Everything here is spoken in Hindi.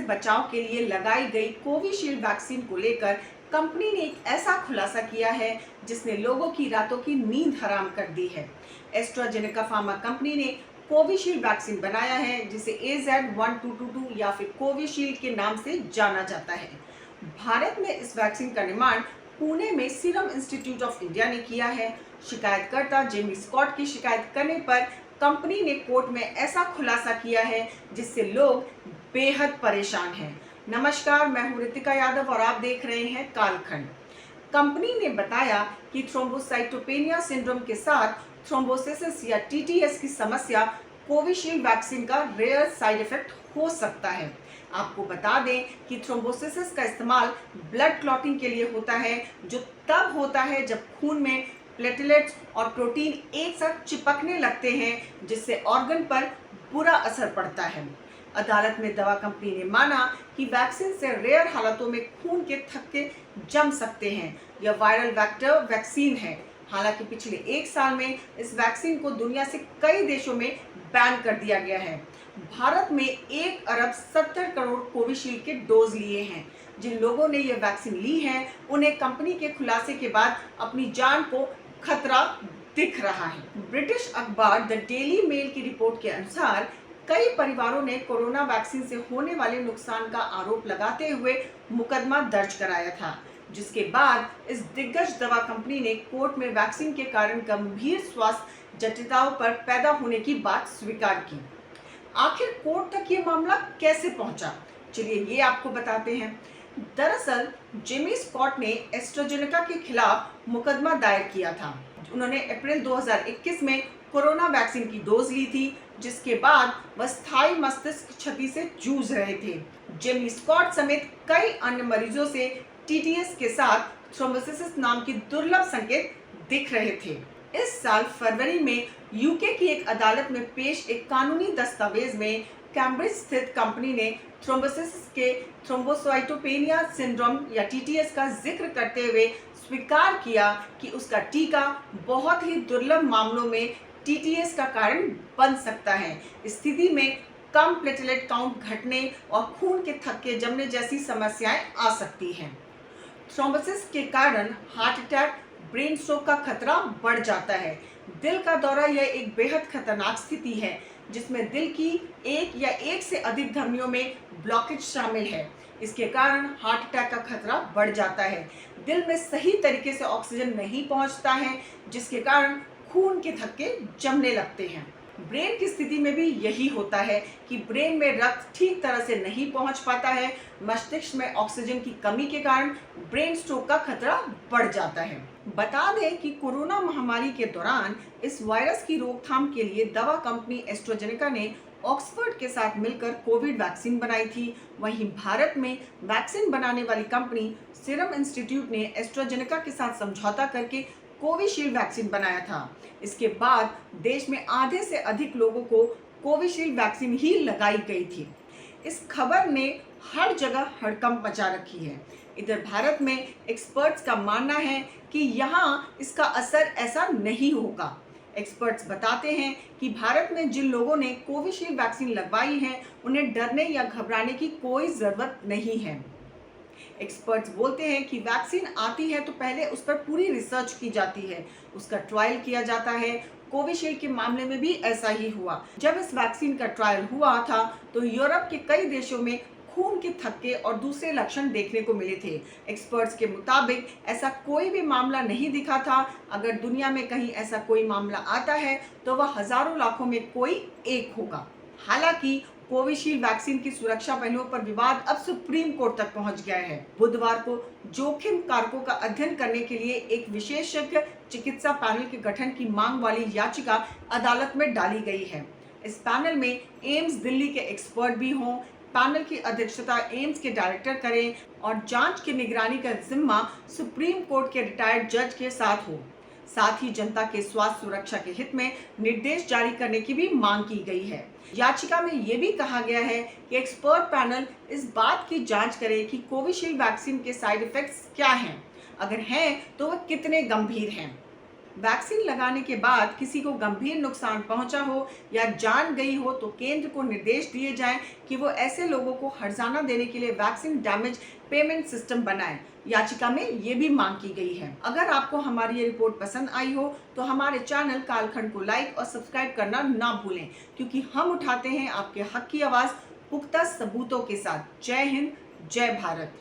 बचाव के लिए लगाई गई कोविशील्ड वैक्सीन को लेकर कंपनी ने एक ऐसा खुलासा किया है जिसने लोगों की रातों की नींद हराम कर दी है। एस्ट्राजेनेका फार्मा कंपनी ने कोविशील्ड वैक्सीन बनाया है जिसे AZ1222 या फिर कोविशील्ड के नाम से जाना जाता है। भारत में इस वैक्सीन का निर्माण पुणे में सीरम इंस्टीट्यूट ऑफ इंडिया ने किया है। शिकायतकर्ता जेमी स्कॉट की शिकायत करने पर कंपनी ने कोर्ट में ऐसा खुलासा किया है जिससे लोग बेहद परेशान हैं। नमस्कार, मैं हूं रितिका यादव और आप देख रहे हैं कालखंड। कंपनी ने बताया कि थ्रोम्बोसाइटोपेनिया सिंड्रोम के साथ थ्रोम्बोसिस या TTS की समस्या कोविशील्ड वैक्सीन का रेयर साइड इफेक्ट हो सकता है। आपको बता दें कि थ्रोम्बोसिस का इस्तेमाल ब्लड क्लॉटिंग के लिए होता है, जो तब होता है जब खून में प्लेटलेट्स और प्रोटीन एक साथ चिपकने लगते हैं, जिससे ऑर्गन पर बुरा असर पड़ता है। अदालत में दवा कंपनी ने माना कि वैक्सीन से रेयर हालतों में खून के थक्के जम सकते हैं। यह वायरल वेक्टर वैक्सीन है। हालांकि पिछले एक साल में इस वैक्सीन को दुनिया से कई देशों में बैन कर दिया गया है। भारत में 1 अरब 70 करोड़ कोविशील्ड के डोज लिए हैं। जिन लोगों ने यह वैक्सीन ली है, उन्हें कंपनी के खुलासे के बाद अपनी जान को खतरा दिख रहा है। ब्रिटिश अखबार द डेली मेल की रिपोर्ट के अनुसार कई परिवारों ने कोरोना वैक्सीन से होने वाले नुकसान का आरोप लगाते हुए मुकदमा दर्ज कराया था, जिसके बाद इस दिग्गज दवा कंपनी ने कोर्ट में वैक्सीन के कारण गंभीर स्वास्थ्य जटिलताओं पर पैदा होने की बात स्वीकार की। आखिर कोर्ट तक ये मामला कैसे पहुंचा, चलिए ये आपको बताते हैं। दरअसल जेमी स्कॉट ने एस्ट्राजेनेका के खिलाफ मुकदमा दायर किया था। उन्होंने अप्रैल 2021 में कोरोना वैक्सीन की डोज ली थी, जिसके बाद वह स्थायी मस्तिष्क क्षति से जूझ रहे थे। जेमी स्कॉट समेत कई अन्य मरीजों से TTS के साथ थ्रोम्बोसिस नाम की दुर्लभ संकेत दिख रहे थे। इस साल फरवरी में यूके की एक अदालत में पेश एक कानूनी दस्तावेज में कैम्ब्रिज स्थित कंपनी ने थ्रोम्बोसिस के थ्रोम्बोसाइटोपेनिया सिंड्रोम या TTS का जिक्र करते हुए स्वीकार किया कि उसका टीका बहुत ही दुर्लभ मामलों में TTS का कारण बन सकता है। इस स्थिति में कम प्लेटलेट काउंट घटने और खून के थक्के जमने जैसी समस्याएं आ सकती हैं। थ्रोम्बोसिस के कारण हार्ट अटैक, ब्रेन स्ट्रोक का खतरा बढ़ जाता है। दिल का दौरा यह एक बेहद खतरनाक स्थिति है जिसमें दिल की एक या एक से अधिक धमनियों में ब्लॉकेज शामिल है। इसके कारण हार्ट अटैक का खतरा बढ़ जाता है। दिल में सही तरीके से ऑक्सीजन नहीं पहुंचता है, जिसके कारण खून के थक्के जमने लगते हैं। ब्रेन की स्थिति में भी यही होता है कि ब्रेन में रक्त ठीक तरह से नहीं पहुंच पाता है। मस्तिष्क में ऑक्सीजन की कमी के कारण ब्रेन स्ट्रोक का खतरा बढ़ जाता है। बता दें कि कोरोना महामारी के दौरान इस वायरस की रोकथाम के लिए दवा कंपनी एस्ट्राजेनेका ने ऑक्सफोर्ड के साथ मिलकर कोविड वैक्सीन बनाई थी। वहीं भारत में वैक्सीन बनाने वाली कंपनी सीरम इंस्टीट्यूट ने एस्ट्राजेनेका के साथ समझौता करके कोविशील्ड वैक्सीन बनाया था। इसके बाद देश में आधे से अधिक लोगों को कोविशील्ड वैक्सीन ही लगाई गई थी। इस खबर ने हर जगह हड़कंप मचा रखी है। इधर भारत में एक्सपर्ट्स का मानना है कि यहाँ इसका असर ऐसा नहीं होगा। एक्सपर्ट्स बताते हैं कि भारत में जिन लोगों ने कोविशील्ड वैक्सीन लगवाई है, उन्हें डरने या घबराने की कोई ज़रूरत नहीं है। एक्सपर्ट्स बोलते हैं कि वैक्सीन आती है तो पहले उस पर पूरी रिसर्च की जाती है, उसका ट्रायल किया जाता है। कोविशील्ड के मामले में भी ऐसा ही हुआ। जब इस वैक्सीन का ट्रायल हुआ था तो यूरोप के कई देशों में खून के थक्के और दूसरे लक्षण देखने को मिले थे। एक्सपर्ट्स के मुताबिक ऐसा कोई भी मामला नहीं दिखा था। अगर दुनिया में कहीं ऐसा कोई मामला आता है तो वह हजारों लाखों में कोई एक होगा। हालांकि कोविशील्ड वैक्सीन की सुरक्षा पहलुओं पर विवाद अब सुप्रीम कोर्ट तक पहुंच गया है। बुधवार को जोखिम कारकों का अध्ययन करने के लिए एक विशेषज्ञ चिकित्सा पैनल के गठन की मांग वाली याचिका अदालत में डाली गई है। इस पैनल में एम्स दिल्ली के एक्सपर्ट भी हों। पैनल की अध्यक्षता एम्स के डायरेक्टर करें और जांच की निगरानी का जिम्मा सुप्रीम कोर्ट के रिटायर्ड जज के साथ हो। साथ ही जनता के स्वास्थ्य सुरक्षा के हित में निर्देश जारी करने की भी मांग की गई है। याचिका में ये भी कहा गया है कि एक्सपर्ट पैनल इस बात की जांच करे कि कोविशील्ड वैक्सीन के साइड इफेक्ट्स क्या हैं, अगर हैं तो वह कितने गंभीर हैं। वैक्सीन लगाने के बाद किसी को गंभीर नुकसान पहुंचा हो या जान गई हो तो केंद्र को निर्देश दिए जाएं कि वो ऐसे लोगों को हर्जाना देने के लिए वैक्सीन डैमेज पेमेंट सिस्टम बनाएं। याचिका में ये भी मांग की गई है। अगर आपको हमारी ये रिपोर्ट पसंद आई हो तो हमारे चैनल कालखंड को लाइक और सब्सक्राइब करना ना भूलें, क्योंकि हम उठाते हैं आपके हक की आवाज़ पुख्ता सबूतों के साथ। जय हिंद, जय भारत।